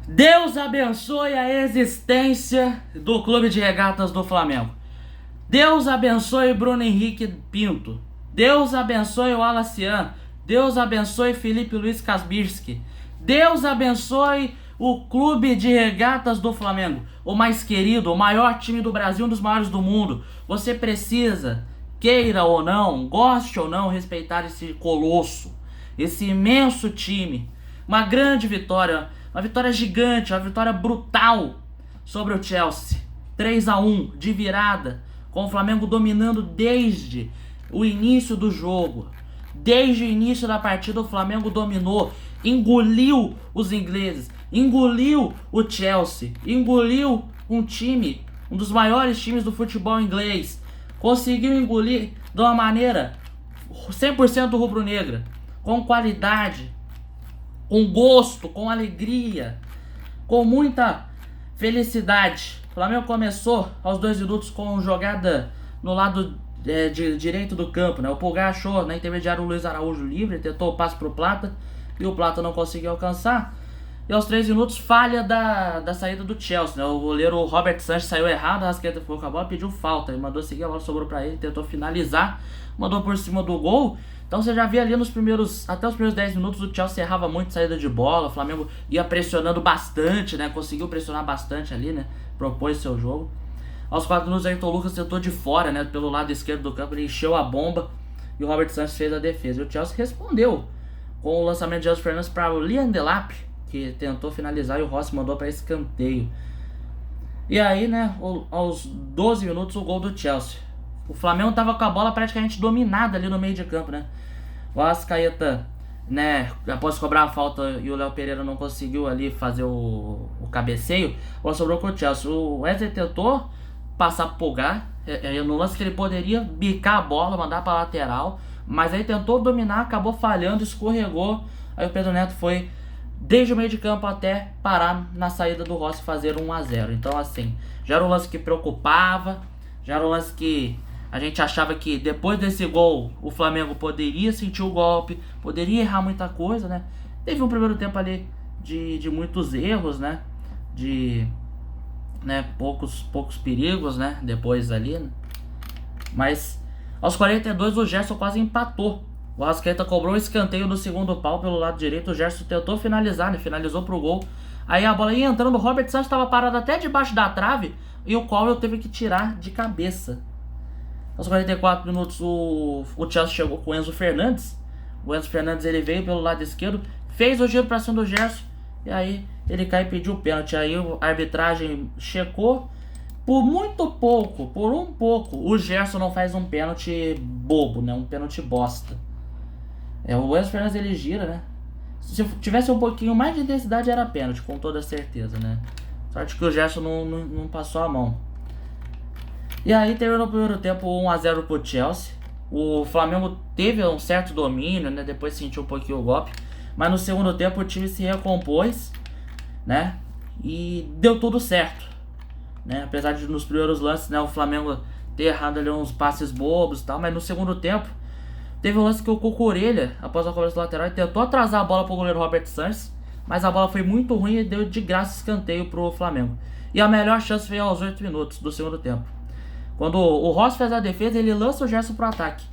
Deus abençoe a existência do Clube de Regatas do Flamengo. Deus abençoe Bruno Henrique Pinto. Deus abençoe o Alacian. Deus abençoe Felipe Luiz Kasbirski. Deus abençoe o Clube de Regatas do Flamengo. O mais querido, o maior time do Brasil, um dos maiores do mundo. Você precisa, queira ou não, goste ou não, respeitar esse colosso, esse imenso time. Uma grande vitória, uma vitória gigante, uma vitória brutal sobre o Chelsea. 3-1 de virada, com o Flamengo dominando desde o início do jogo. Desde o início da partida o Flamengo dominou, engoliu os ingleses, engoliu o Chelsea, engoliu um time, um dos maiores times do futebol inglês. Conseguiu engolir de uma maneira 100% rubro-negra, com qualidade, com gosto, com alegria, com muita felicidade. O Flamengo começou aos 2 minutos com jogada no lado de direito do campo, né? O Pulgar achou na intermediária o Luiz Araújo livre, tentou o passe pro Plata e o Plata não conseguiu alcançar. E aos 3 minutos, falha da saída do Chelsea, né? O goleiro Robert Sanches saiu errado, a Rascaeta ficou com a bola, pediu falta, ele mandou seguir, a bola sobrou pra ele, tentou finalizar, mandou por cima do gol. Então você já via ali até os primeiros 10 minutos o Chelsea errava muito saída de bola, o Flamengo ia pressionando bastante, né? Conseguiu pressionar bastante ali, né? Propôs seu jogo. Aos 4 minutos, Ayrton Lucas tentou de fora, né? Pelo lado esquerdo do campo, ele encheu a bomba e o Robert Sanches fez a defesa. E o Chelsea respondeu com o lançamento de Jesus Fernandes para o Liam Delap, que tentou finalizar e o Rossi mandou para escanteio. E aí, né? Aos 12 minutos, o gol do Chelsea. O Flamengo tava com a bola praticamente dominada ali no meio de campo, né? O Arrascaeta, né, após cobrar a falta e o Léo Pereira não conseguiu ali fazer o cabeceio, a bola sobrou com o Chelsea. O Wesley tentou passar pro Pulgar, no lance que ele poderia bicar a bola, mandar pra lateral, mas aí tentou dominar, acabou falhando, escorregou, aí o Pedro Neto foi desde o meio de campo até parar na saída do Rossi fazer 1-0. Então assim, já era um lance que preocupava, já era um lance que a gente achava que depois desse gol o Flamengo poderia sentir o golpe, poderia errar muita coisa, né? Teve um primeiro tempo ali de muitos erros, né? Poucos perigos, né? Depois ali, né? Mas aos 42 o Gerson quase empatou. O Arrascaeta cobrou um escanteio no segundo pau pelo lado direito. O Gerson tentou finalizar, né? Finalizou pro gol. Aí a bola ia entrando. O Robert Sanches estava parado até debaixo da trave e o Cowell teve que tirar de cabeça. Aos 44 minutos o Chelsea chegou com o Enzo Fernandes. O Enzo Fernandes ele veio pelo lado esquerdo, fez o giro para cima do Gerson e aí ele cai e pediu o pênalti. Aí a arbitragem checou. Por muito pouco, por um pouco, o Gerson não faz um pênalti bobo, né? Um pênalti bosta. O Enzo Fernandes ele gira, né? Se tivesse um pouquinho mais de intensidade era pênalti, com toda certeza, né? Sorte que o Gerson não passou a mão. E aí terminou o primeiro tempo 1-0 pro Chelsea. O Flamengo teve um certo domínio, né? Depois sentiu um pouquinho o golpe. Mas no segundo tempo o time se recompôs, né? E deu tudo certo, né? Apesar de nos primeiros lances, né, o Flamengo ter errado ali uns passes bobos e tal. Mas no segundo tempo teve um lance que o Cucurella, após a cobrança lateral, tentou atrasar a bola pro goleiro Robert Sanches. Mas a bola foi muito ruim e deu de graça escanteio pro Flamengo. E a melhor chance veio aos 8 minutos do segundo tempo. Quando o Rossi fez a defesa, ele lança o Gerson pro ataque.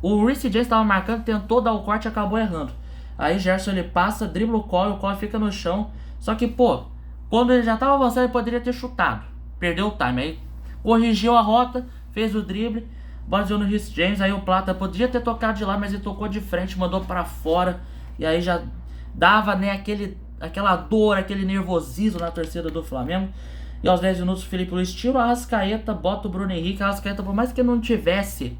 O Reece James estava marcando, tentou dar o corte e acabou errando. Aí Gerson ele passa, dribla o Cowell fica no chão. Só que, pô, quando ele já estava avançando, ele poderia ter chutado. Perdeu o time. Aí corrigiu a rota, fez o drible, baseou no Reece James. Aí o Plata podia ter tocado de lá, mas ele tocou de frente, mandou para fora. E aí já dava, né, aquela dor, aquele nervosismo na torcida do Flamengo. E aos 10 minutos o Felipe Luiz tira o Arrascaeta, bota o Bruno Henrique. O Arrascaeta, por mais que não tivesse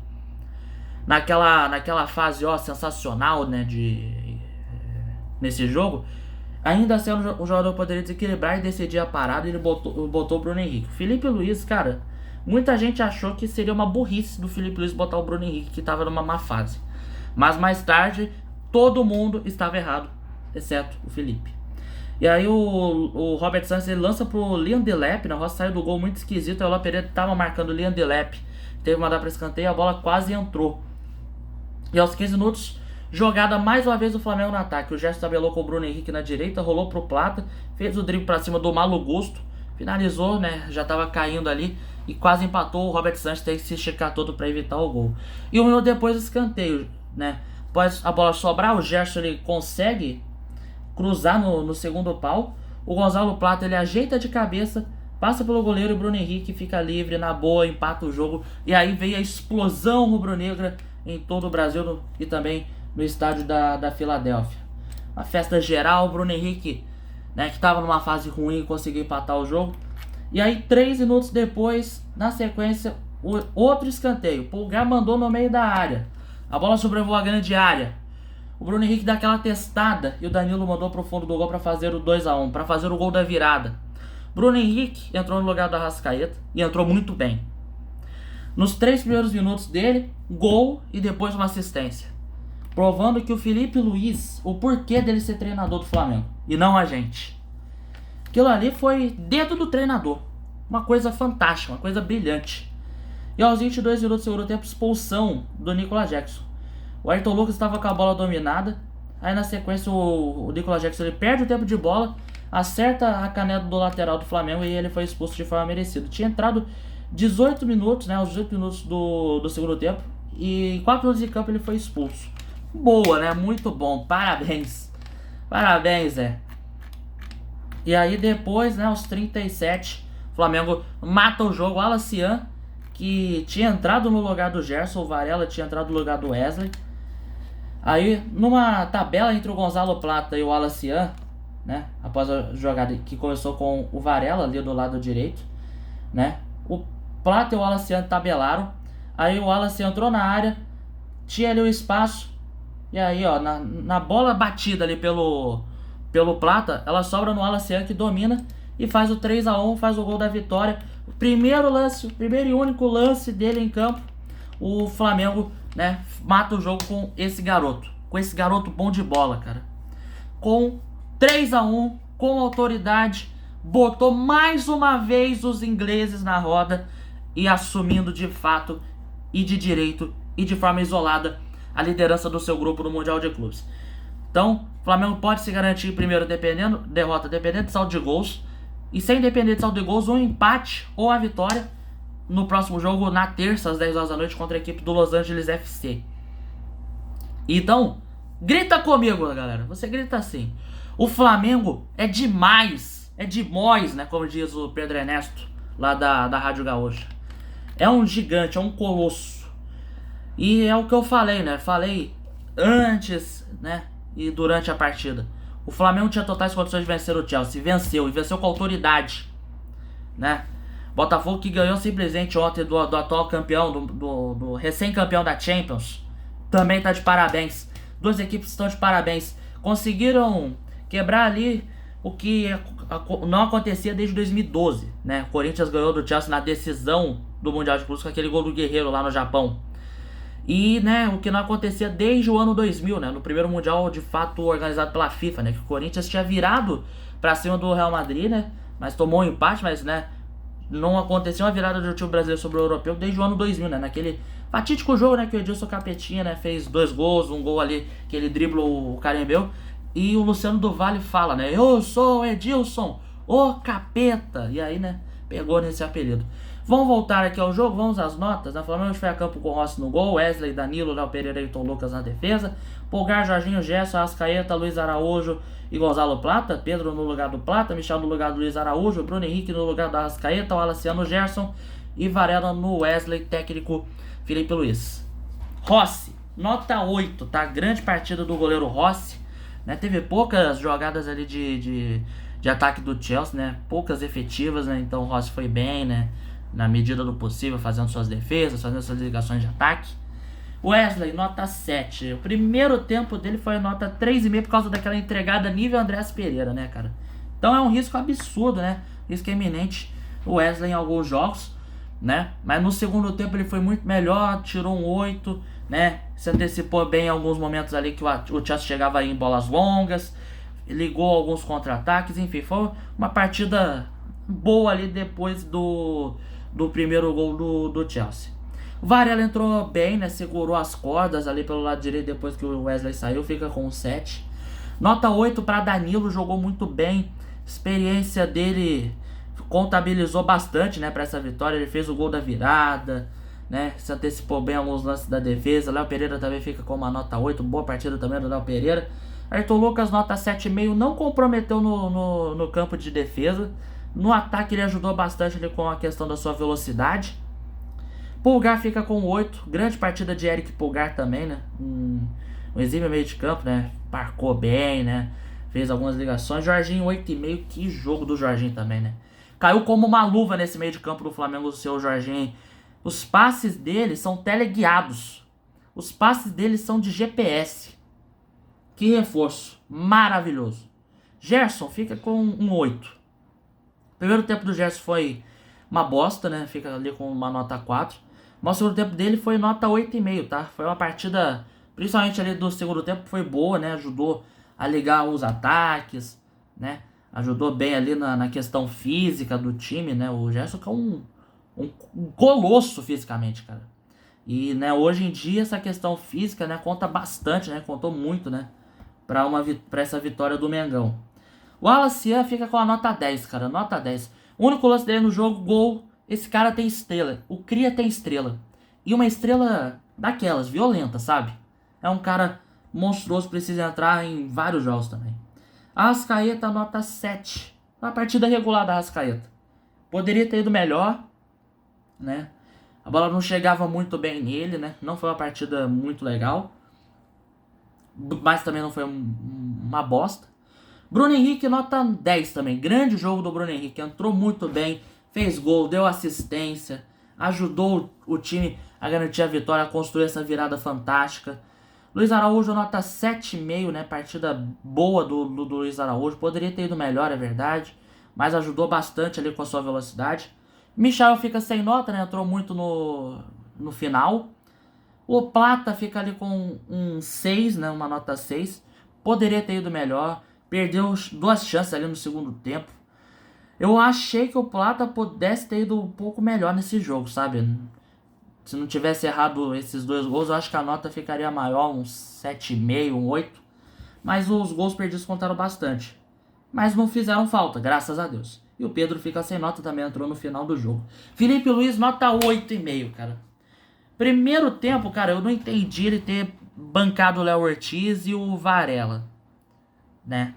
naquela fase sensacional, né, nesse jogo, ainda assim o jogador poderia desequilibrar e decidir a parada. E ele botou o Bruno Henrique. Felipe Luiz, cara, muita gente achou que seria uma burrice do Felipe Luiz botar o Bruno Henrique, que estava numa má fase. Mas mais tarde todo mundo estava errado, exceto o Felipe. E aí o Robert Sanches ele lança pro Liam Delap, né? O Rossi saiu do gol muito esquisito, aí o Léo Pereira tava marcando o Liam Delap, teve que mandar pra escanteio e a bola quase entrou. E aos 15 minutos Jogada mais uma vez do Flamengo no ataque. O Gerson tabelou com o Bruno Henrique na direita, rolou pro Plata, fez o drible pra cima do Malo Gusto, finalizou, né? Já tava caindo ali e quase empatou. O Robert Sanches teve que se esticar todo pra evitar o gol. E um minuto depois, escanteio, né? Após a bola sobrar, o Gerson ele consegue cruzar no segundo pau. O Gonzalo Plata ele ajeita de cabeça, passa pelo goleiro e o Bruno Henrique fica livre, na boa, empata o jogo. E aí veio a explosão rubro-negra em todo o Brasil e também no estádio da Filadélfia. Uma festa geral, o Bruno Henrique, né, que estava numa fase ruim, conseguiu empatar o jogo. E aí 3 minutos depois, na sequência, outro escanteio. O Pulgar mandou no meio da área. A bola sobrevoou a grande área. O Bruno Henrique dá aquela testada e o Danilo mandou pro fundo do gol para fazer o 2-1, para fazer o gol da virada. Bruno Henrique entrou no lugar do Arrascaeta e entrou muito bem. Nos 3 primeiros minutos dele, gol e depois uma assistência. Provando que o Felipe Luiz, o porquê dele ser treinador do Flamengo e não a gente. Aquilo ali foi dedo do treinador. Uma coisa fantástica, uma coisa brilhante. E aos 22 minutos do segundo tempo, expulsão do Nicolas Jackson. O Ayrton Lucas estava com a bola dominada. Aí na sequência o Nicolas Jackson ele perde o tempo de bola, acerta a caneta do lateral do Flamengo e ele foi expulso de forma merecida. Tinha entrado 18 minutos, né, aos 18 minutos do segundo tempo. E em 4 minutos de campo ele foi expulso. Boa, né? Muito bom. Parabéns. Parabéns, Zé. E aí depois, né, aos 37, o Flamengo mata o jogo. O Alacian, que tinha entrado no lugar do Gerson, o Varela tinha entrado no lugar do Wesley. Aí, numa tabela entre o Gonzalo Plata e o Alacian, né, após a jogada que começou com o Varela ali do lado direito, né, o Plata e o Alacian tabelaram. Aí o Alacian entrou na área, tinha ali o espaço. E aí, ó, na bola batida ali pelo Plata, ela sobra no Alacian que domina e faz o 3-1, faz o gol da vitória. O primeiro lance, o primeiro e único lance dele em campo, o Flamengo, né, mata o jogo com esse garoto bom de bola, cara. Com 3-1, com autoridade, botou mais uma vez os ingleses na roda e assumindo de fato e de direito e de forma isolada a liderança do seu grupo no Mundial de Clubes. Então, o Flamengo pode se garantir primeiro derrota dependendo de saldo de gols, e sem depender de saldo de gols, um empate ou a vitória no próximo jogo, na terça, às 10 horas da noite, contra a equipe do Los Angeles FC. Então, grita comigo, galera. Você grita assim: o Flamengo é demais, né, como diz o Pedro Ernesto, lá da Rádio Gaúcha. É um gigante, é um colosso. E é o que eu falei, né? Falei antes, né? E durante a partida. O Flamengo tinha totais condições de vencer o Chelsea. Venceu. E venceu com autoridade, né? Botafogo que ganhou simplesmente ontem do atual campeão, do recém-campeão da Champions. Também tá de parabéns. Duas equipes estão de parabéns. Conseguiram quebrar ali o que não acontecia desde 2012, né? O Corinthians ganhou do Chelsea na decisão do Mundial de Clubes com aquele gol do Guerreiro lá no Japão. E, né, o que não acontecia desde o ano 2000, né, no primeiro Mundial de fato organizado pela FIFA, né, que o Corinthians tinha virado pra cima do Real Madrid, né, mas tomou um empate, mas, né, não aconteceu uma virada do time brasileiro sobre o europeu desde o ano 2000, né, naquele fatídico jogo, né, que o Edilson Capetinha, né, fez 2 gols, um gol ali que ele driblou o Carembeu, e o Luciano do Vale fala, né, eu sou o Edilson, o Capeta, e aí, né, pegou nesse apelido. Vamos voltar aqui ao jogo, vamos às notas. O Flamengo foi a campo com Rossi no gol, Wesley, Danilo, Léo Pereira e Ayrton Lucas na defesa, Pulgar, Jorginho, Gerson, Arrascaeta, Luiz Araújo e Gonzalo Plata, Pedro no lugar do Plata, Michel no lugar do Luiz Araújo, Bruno Henrique no lugar do Arrascaeta, o Alaciano, Gerson e Varela no Wesley, técnico Felipe Luiz. Rossi, nota 8, tá? Grande partida do goleiro Rossi, né? Teve poucas jogadas ali de ataque do Chelsea, né? Poucas efetivas, né? Então o Rossi foi bem, né? Na medida do possível, fazendo suas defesas, fazendo suas ligações de ataque. Wesley, nota 7. O primeiro tempo dele foi nota 3,5 por causa daquela entregada nível Andrés Pereira, né, cara? Então é um risco absurdo, né? Risco eminente o Wesley em alguns jogos, né? Mas no segundo tempo ele foi muito melhor, tirou um 8, né? Se antecipou bem em alguns momentos ali que o Chelsea chegava aí em bolas longas, ligou alguns contra-ataques, enfim, foi uma partida boa ali depois do primeiro gol do Chelsea. O Varela entrou bem, né? Segurou as cordas ali pelo lado direito depois que o Wesley saiu, fica com 7. Nota 8 para Danilo, jogou muito bem. Experiência dele contabilizou bastante, né, para essa vitória. Ele fez o gol da virada, né? Se antecipou bem alguns lances da defesa. Léo Pereira também fica com uma nota 8. Boa partida também do Léo Pereira. Arthur Lucas, nota 7,5. Não comprometeu no campo de defesa. No ataque ele ajudou bastante ali com a questão da sua velocidade. Pulgar fica com 8. Grande partida de Eric Pulgar também, né? Um exímio meio de campo, né? Parcou bem, né? Fez algumas ligações. Jorginho 8,5. Que jogo do Jorginho também, né? Caiu como uma luva nesse meio de campo do Flamengo, o seu Jorginho. Os passes dele são teleguiados. Os passes dele são de GPS. Que reforço. Maravilhoso. Gerson fica com um 8. O primeiro tempo do Gerson foi uma bosta, né? Fica ali com uma nota 4. Mas o segundo tempo dele foi nota 8,5, tá? Foi uma partida, principalmente ali do segundo tempo, foi boa, né? Ajudou a ligar os ataques, né? Ajudou bem ali na questão física do time, né? O Gerson que é um colosso fisicamente, cara. E, né, hoje em dia essa questão física, né, conta bastante, né? Contou muito, né? Pra essa vitória do Mengão. O Alacian fica com a nota 10, cara. Nota 10. O único lance dele no jogo, gol. Esse cara tem estrela. O Cria tem estrela. E uma estrela daquelas, violenta, sabe? É um cara monstruoso, precisa entrar em vários jogos também. Arrascaeta, nota 7. Uma partida regular da Arrascaeta. Poderia ter ido melhor, né? A bola não chegava muito bem nele, né? Não foi uma partida muito legal. Mas também não foi uma bosta. Bruno Henrique, nota 10 também. Grande jogo do Bruno Henrique. Entrou muito bem. Fez gol, deu assistência. Ajudou o time a garantir a vitória, a construir essa virada fantástica. Luiz Araújo, nota 7,5, né? Partida boa do Luiz Araújo. Poderia ter ido melhor, é verdade. Mas ajudou bastante ali com a sua velocidade. Michael fica sem nota, né? Entrou muito no final. O Plata fica ali com um 6, né? Uma nota 6. Poderia ter ido melhor. Perdeu 2 chances ali no segundo tempo. Eu achei que o Plata pudesse ter ido um pouco melhor nesse jogo, sabe? Se não tivesse errado esses 2 gols, eu acho que a nota ficaria maior, um 7,5, um 8. Mas os gols perdidos contaram bastante. Mas não fizeram falta, graças a Deus. E o Pedro fica sem nota, também entrou no final do jogo. Felipe Luiz, nota 8,5, cara. Primeiro tempo, cara, eu não entendi ele ter bancado o Léo Ortiz e o Varela, né?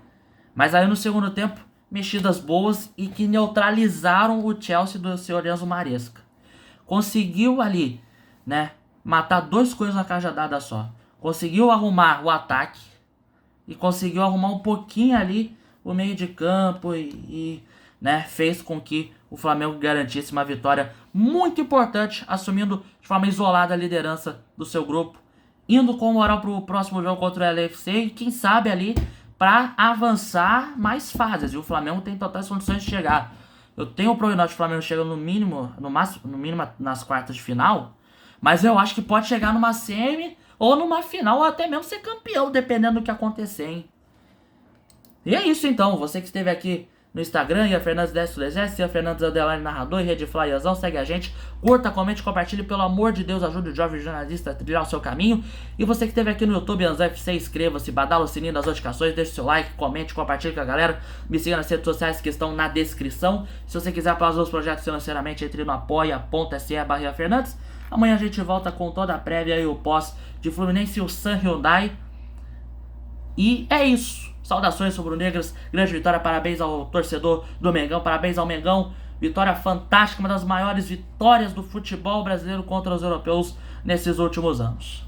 Mas aí no segundo tempo, mexidas boas e que neutralizaram o Chelsea do senhor Enzo Maresca. Conseguiu ali, né, matar 2 coisas na cajadada só. Conseguiu arrumar o ataque e conseguiu arrumar um pouquinho ali o meio de campo né, fez com que o Flamengo garantisse uma vitória muito importante, assumindo de forma isolada a liderança do seu grupo, indo com moral para o próximo jogo contra o LFC e quem sabe ali para avançar mais fases. E o Flamengo tem totais condições de chegar. Eu tenho o prognóstico que o Flamengo chega no mínimo nas quartas de final, mas eu acho que pode chegar numa semi ou numa final ou até mesmo ser campeão, dependendo do que acontecer, hein? E é isso então, você que esteve aqui no Instagram, Ian Fernandes Ian Fernandes _ narrador e Rede Flyazão, segue a gente, curta, comente, compartilhe, pelo amor de Deus, ajude o jovem jornalista a trilhar o seu caminho. E você que esteve aqui no YouTube, AnsFC, inscreva-se, badala o sininho das notificações, deixe seu like, comente, compartilhe com a galera, me siga nas redes sociais que estão na descrição. Se você quiser apoiar os projetos financeiramente, entre no apoia.se/Ian Fernandes. Amanhã a gente volta com toda a prévia e o pós de Fluminense e o San Hyundai. E é isso. Saudações rubro-negras, grande vitória, parabéns ao torcedor do Mengão, parabéns ao Mengão, vitória fantástica, uma das maiores vitórias do futebol brasileiro contra os europeus nesses últimos anos.